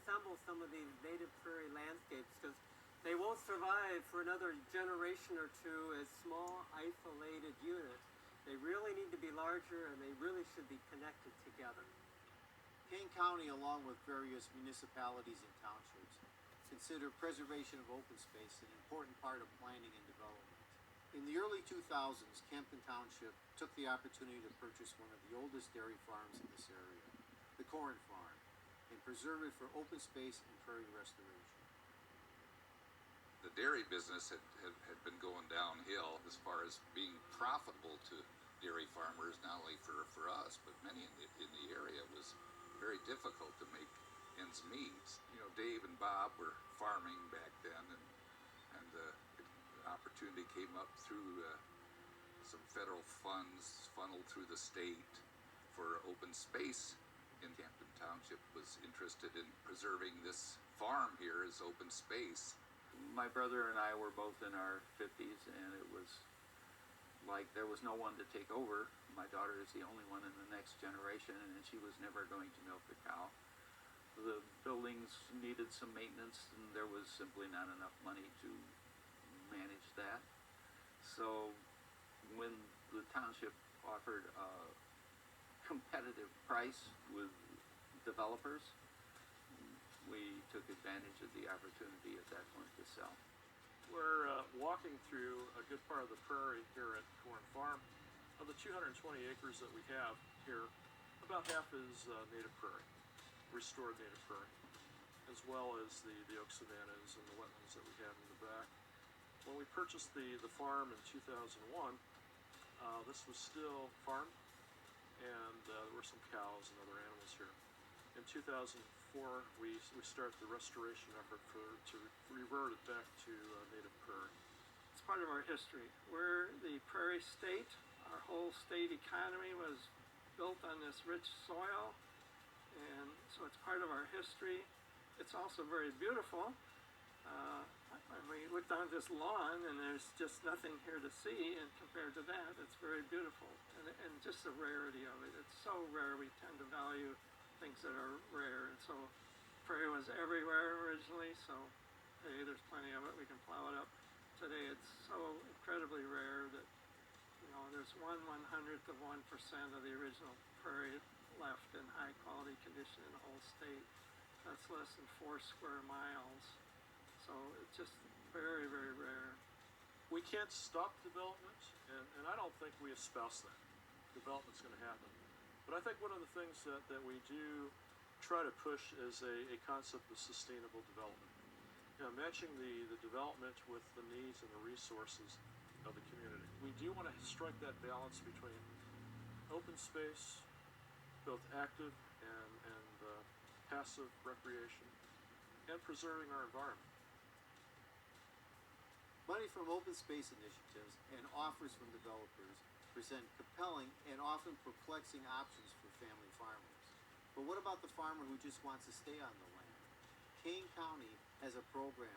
reassemble some of these native prairie landscapes because they won't survive for another generation or two as small, isolated units. They really need to be larger and they really should be connected together. Kane County, along with various municipalities and townships, consider preservation of open space an important part of planning and development. In the early 2000s, Kempton Township took the opportunity to purchase one of the oldest dairy farms in this area, the Corn Farm, and preserve it for open space and prairie restoration. The dairy business had been going downhill as far as being profitable to dairy farmers, not only for us, but many in the area. It was very difficult to make ends meet. You know, Dave and Bob were farming back then, and the opportunity came up through some federal funds funneled through the state for open space in Kempton Township. Was interested in preserving this farm here as open space. My brother and I were both in our 50s, and it was like there was no one to take over. My daughter is the only one in the next generation, and she was never going to milk the cow. The buildings needed some maintenance, and there was simply not enough money to manage that. So when the township offered a competitive price with developers, we took advantage of the opportunity at that point to sell. We're walking through a good part of the prairie here at Corn Farm. Of the 220 acres that we have here, about half is native prairie, restored native prairie, as well as the oak savannas and the wetlands that we have in the back. When we purchased the farm in 2001, this was still farmed, and there were some cows and other animals here. In 2004, we start the restoration effort to revert it back to native prairie. It's part of our history. We're the prairie state. Our whole state economy was built on this rich soil, and so it's part of our history. It's also very beautiful. When we look down this lawn and there's just nothing here to see, and compared to that, it's very beautiful. And just the rarity of it. It's so rare. We tend to value things that are rare, and so prairie was everywhere originally, so hey, there's plenty of it. We can plow it up. Today it's so incredibly rare that, you know, there's 1/100th of 1% of the original prairie left in high quality condition in the whole state. That's less than 4 square miles. So it's just very, very rare. We can't stop development, and I don't think we espouse that. Development's going to happen. But I think one of the things that we do try to push is a concept of sustainable development. You know, matching the development with the needs and the resources of the community. We do want to strike that balance between open space, both active and passive recreation, and preserving our environment. Money from open space initiatives and offers from developers present compelling and often perplexing options for family farmers. But what about the farmer who just wants to stay on the land? Kane County has a program